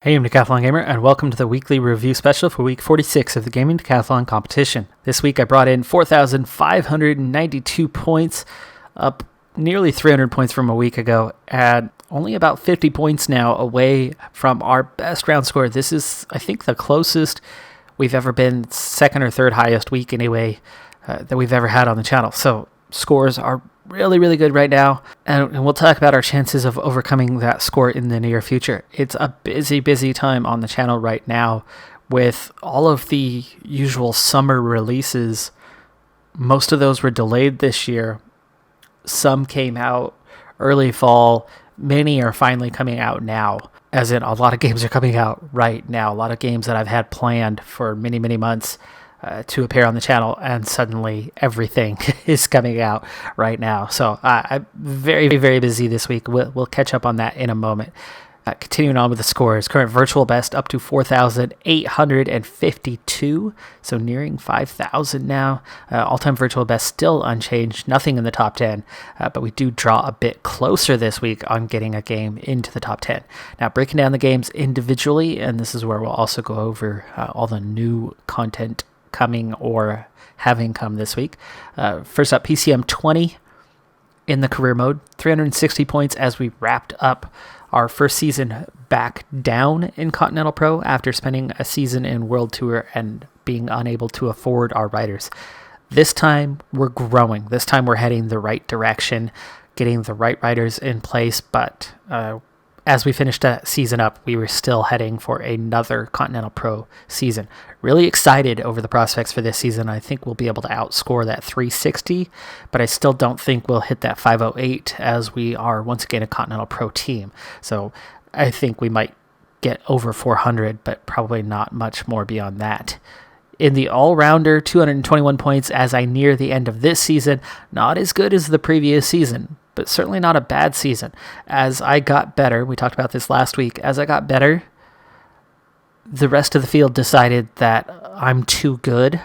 Hey, I'm Decathlon Gamer, and welcome to the weekly review special for week 46 of the Gaming Decathlon competition. This week I brought in 4,592 points, up nearly 300 points from a week ago, and only about 50 points now away from our best round score. This is, I think, the closest we've ever been, second or third highest week anyway, that we've ever had on the channel. So scores are really good right now, and we'll talk about our chances of overcoming that score in the near future. It's a busy time on the channel right now with all of the usual summer releases. Most of those were delayed this year. Some came out early fall. Many are finally coming out now, as in a lot of games are coming out right now. A lot of games that I've had planned for many months to appear on the channel, and suddenly everything is coming out right now. So I'm very busy this week. We'll catch up on that in a moment. Continuing on with the scores, current virtual best up to 4,852, so nearing 5,000 now. All-time virtual best still unchanged, nothing in the top 10, but we do draw a bit closer this week on getting a game into the top 10. Now, breaking down the games individually, and this is where we'll also go over all the new content coming or having come this week. First up, PCM 20 in the career mode, 360 points as we wrapped up our first season back down in Continental Pro after spending a season in World Tour and being unable to afford our riders. This time we're growing. This time we're heading the right direction, getting the right riders in place, but as we finished that season up, we were still heading for another Continental Pro season. Really excited over the prospects for this season. I think we'll be able to outscore that 360, but I still don't think we'll hit that 508 as we are once again a Continental Pro team. So I think we might get over 400, but probably not much more beyond that. In the all-rounder, 221 points as I near the end of this season. Not as good as the previous season, but certainly not a bad season. As I got better, we talked about this last week, as I got better, the rest of the field decided that I'm too good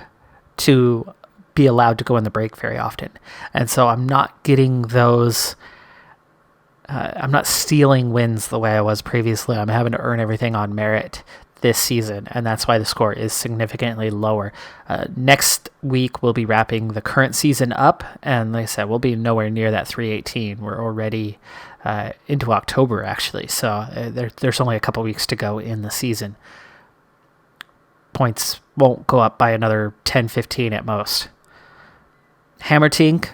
to be allowed to go in the break very often. And so I'm not getting those, I'm not stealing wins the way I was previously. I'm having to earn everything on merit this season, and that's why the score is significantly lower. Next week, we'll be wrapping the current season up, and like I said, we'll be nowhere near that 318. We're already into October, actually, so there's only a couple weeks to go in the season. Points won't go up by another 10-15 at most. Hammer Tink,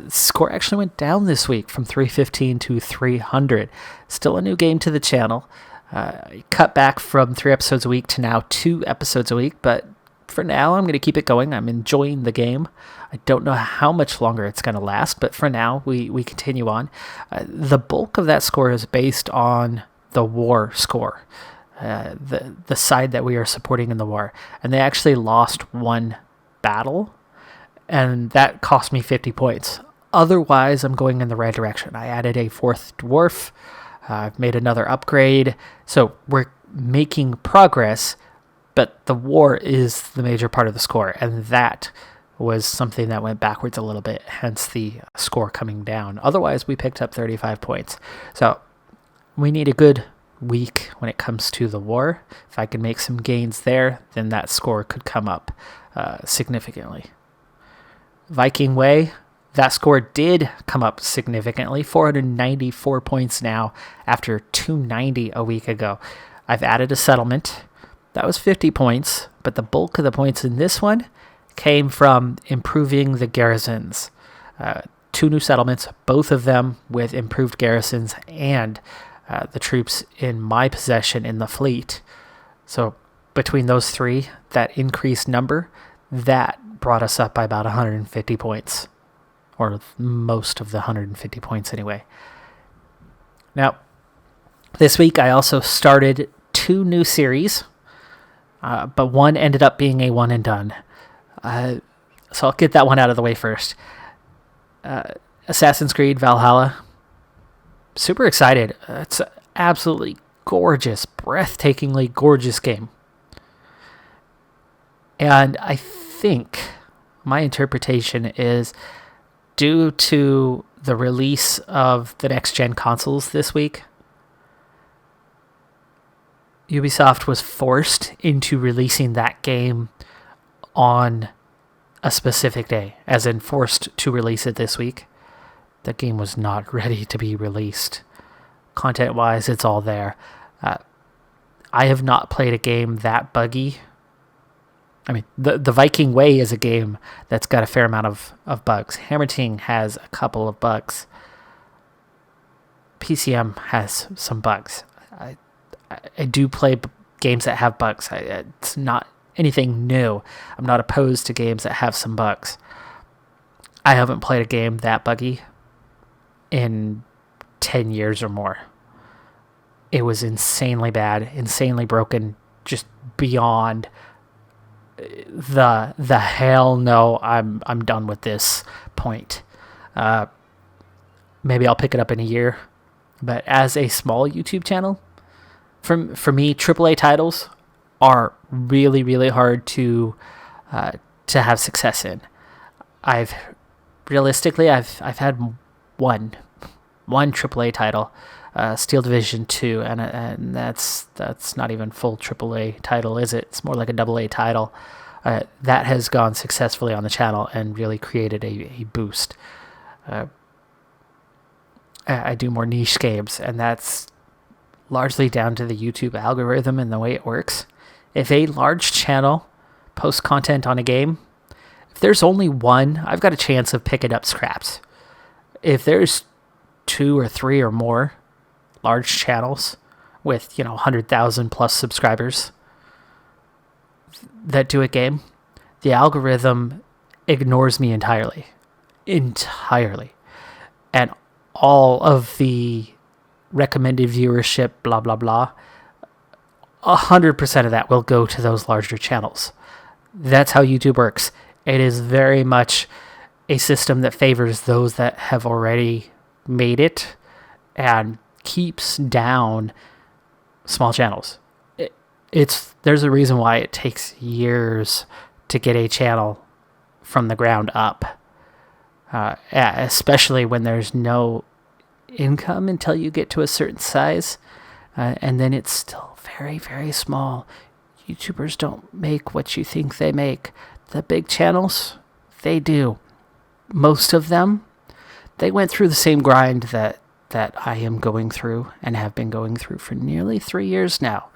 score actually went down this week from 315 to 300. Still a new game to the channel. Cut back from 3 episodes a week to now 2 episodes a week, but for now I'm going to keep it going. I'm enjoying the game. I don't know how much longer it's going to last, but for now we continue on. The bulk of that score is based on the war score, the side that we are supporting in the war, and they actually lost one battle, and that cost me 50 points. Otherwise, I'm going in the right direction. I added a 4th dwarf. I've made another upgrade, so we're making progress, but the war is the major part of the score, and that was something that went backwards a little bit, hence the score coming down. Otherwise, we picked up 35 points. So we need a good week when it comes to the war. If I can make some gains there, then that score could come up significantly. Viking Way, that score did come up significantly, 494 points now after 290 a week ago. I've added a settlement. That was 50 points, but the bulk of the points in this one came from improving the garrisons. 2 new settlements, both of them with improved garrisons and the troops in my possession in the fleet. So between those 3, that increased number, that brought us up by about 150 points. Or most of the 150 points anyway. Now, this week I also started 2 new series, but one ended up being a one and done. So I'll get that one out of the way first. Assassin's Creed Valhalla. Super excited. It's an absolutely gorgeous, breathtakingly gorgeous game. And I think my interpretation is, due to the release of the next-gen consoles this week, Ubisoft was forced into releasing that game on a specific day, as in forced to release it this week. The game was not ready to be released. Content-wise, it's all there. I have not played a game that buggy. I mean, the Viking Way is a game that's got a fair amount of bugs. Hammerting has a couple of bugs. PCM has some bugs. I do play games that have bugs. It's not anything new. I'm not opposed to games that have some bugs. I haven't played a game that buggy in 10 years or more. It was insanely bad, insanely broken, just beyond the hell no, I'm done with this point. Maybe I'll pick it up in a year. But as a small YouTube channel, for me, AAA titles are really, really hard to have success in. I've had one AAA title, Steel Division 2, and that's not even full AAA title, is it? It's more like a AA title. That has gone successfully on the channel and really created a boost. I do more niche games, and that's largely down to the YouTube algorithm and the way it works. If a large channel posts content on a game, if there's only one, I've got a chance of picking up scraps. If there's 2 or 3 or more large channels with 100,000 plus subscribers that do a game, the algorithm ignores me entirely, and all of the recommended viewership, blah blah blah, 100% of that will go to those larger channels. That's how YouTube works. It is very much a system that favors those that have already made it and keeps down small channels. There's a reason why it takes years to get a channel from the ground up, especially when there's no income until you get to a certain size, and then it's still very, very small. YouTubers don't make what you think they make. The big channels, they do. Most of them, they went through the same grind that I am going through and have been going through for nearly 3 years now.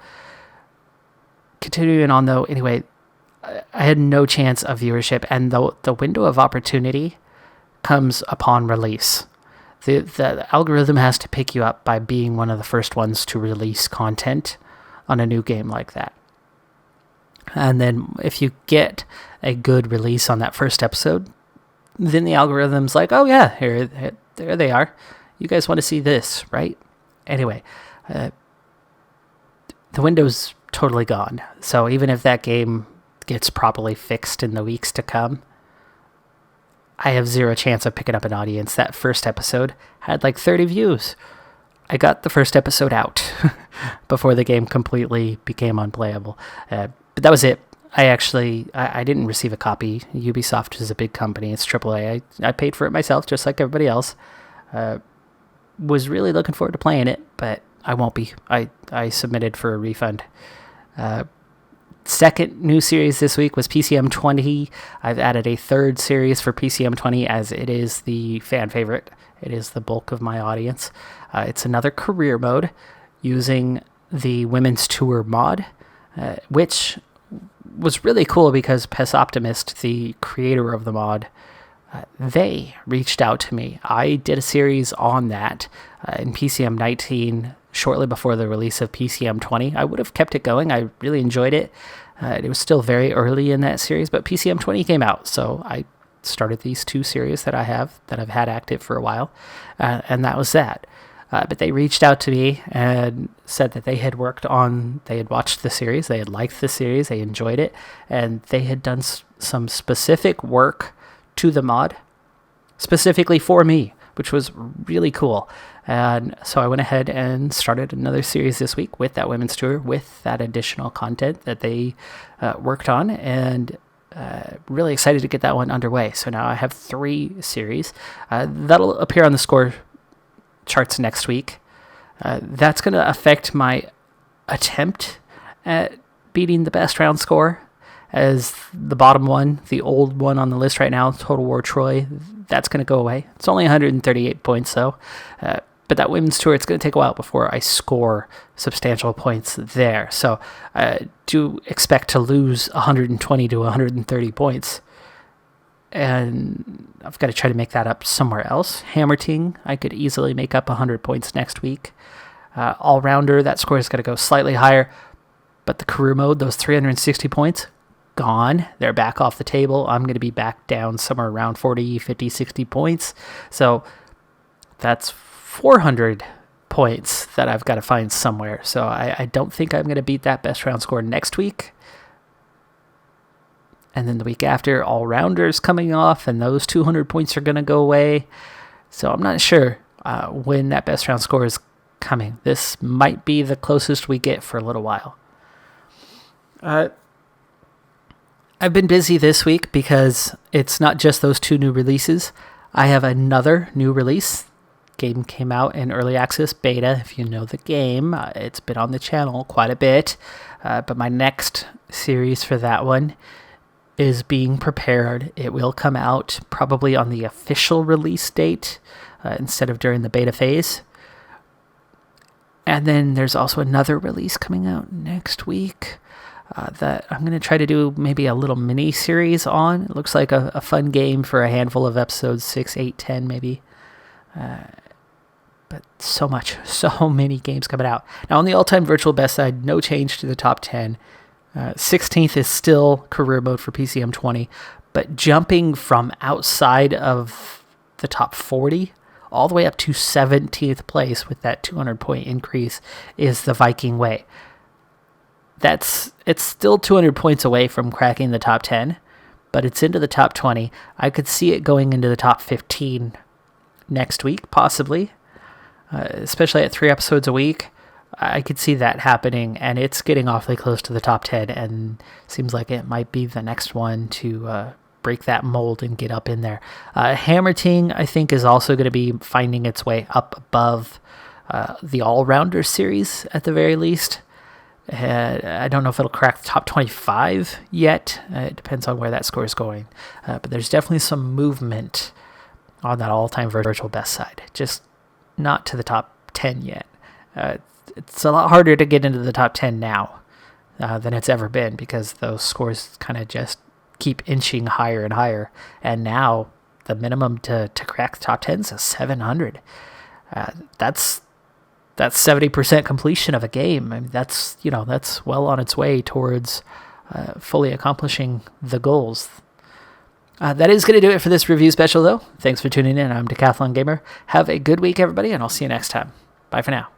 Continuing on though, anyway, I had no chance of viewership, and the window of opportunity comes upon release. The algorithm has to pick you up by being one of the first ones to release content on a new game like that. And then if you get a good release on that first episode, then the algorithm's like, oh yeah, there they are. You guys want to see this, right? Anyway, the window's totally gone. So even if that game gets properly fixed in the weeks to come, I have zero chance of picking up an audience. That first episode had like 30 views. I got the first episode out before the game completely became unplayable. But that was it. I didn't receive a copy. Ubisoft is a big company. It's AAA. I paid for it myself, just like everybody else. Was really looking forward to playing it, but I won't be. I submitted for a refund. Second new series this week was PCM 20. I've added a third series for PCM 20 as it is the fan favorite. It is the bulk of my audience. It's another career mode using the Women's Tour mod, which was really cool because Pes Optimist, the creator of the mod, they reached out to me. I did a series on that in PCM 19 shortly before the release of PCM 20. I would have kept it going. I really enjoyed it. It was still very early in that series, but PCM 20 came out, so I started these two series that I've had active for a while, and that was that. But they reached out to me and said that they had watched the series, they had liked the series, they enjoyed it, and they had done some specific work to the mod, specifically for me, which was really cool. And so I went ahead and started another series this week with that women's tour, with that additional content that they worked on, and really excited to get that one underway. So now I have 3 series. That'll appear on the score charts next week. That's going to affect my attempt at beating the best round score as the bottom one, the old one on the list right now, Total War Troy. That's going to go away. It's only 138 points, though. But that women's tour, it's going to take a while before I score substantial points there. So I do expect to lose 120 to 130 points. And I've got to try to make that up somewhere else. Hammer Ting, I could easily make up 100 points next week. All-rounder, that score is going to go slightly higher. But the career mode, those 360 points, gone. They're back off the table. I'm going to be back down somewhere around 40, 50, 60 points. So that's 400 points that I've got to find somewhere. So I don't think I'm going to beat that best round score next week. And then the week after, all-rounders coming off, and those 200 points are going to go away. So I'm not sure when that best round score is coming. This might be the closest we get for a little while. I've been busy this week because it's not just those 2 new releases. I have another new release. Game came out in early access beta. If you know the game, it's been on the channel quite a bit. But my next series for that one is being prepared. It will come out probably on the official release date instead of during the beta phase. And then there's also another release coming out next week that I'm going to try to do maybe a little mini series on. It looks like a fun game for a handful of episodes, 6, 8, 10 maybe. But so many games coming out. Now on the all-time virtual best side, no change to the top 10. 16th is still career mode for PCM 20, but jumping from outside of the top 40 all the way up to 17th place with that 200 point increase is the Viking Way. It's still 200 points away from cracking the top 10, but it's into the top 20. I could see it going into the top 15 next week, possibly, especially at 3 episodes a week. I could see that happening, and it's getting awfully close to the top 10, and seems like it might be the next one to break that mold and get up in there. Hammer Ting, I think, is also going to be finding its way up above the All-Rounder series at the very least. I don't know if it'll crack the top 25 yet. It depends on where that score is going. But there's definitely some movement on that all-time virtual best side, just not to the top 10 yet. It's a lot harder to get into the top 10 now than it's ever been because those scores kind of just keep inching higher and higher. And now the minimum to crack the top 10 is 700. That's 70% completion of a game. I mean, that's well on its way towards fully accomplishing the goals. That is going to do it for this review special, though. Thanks for tuning in. I'm Decathlon Gamer. Have a good week, everybody, and I'll see you next time. Bye for now.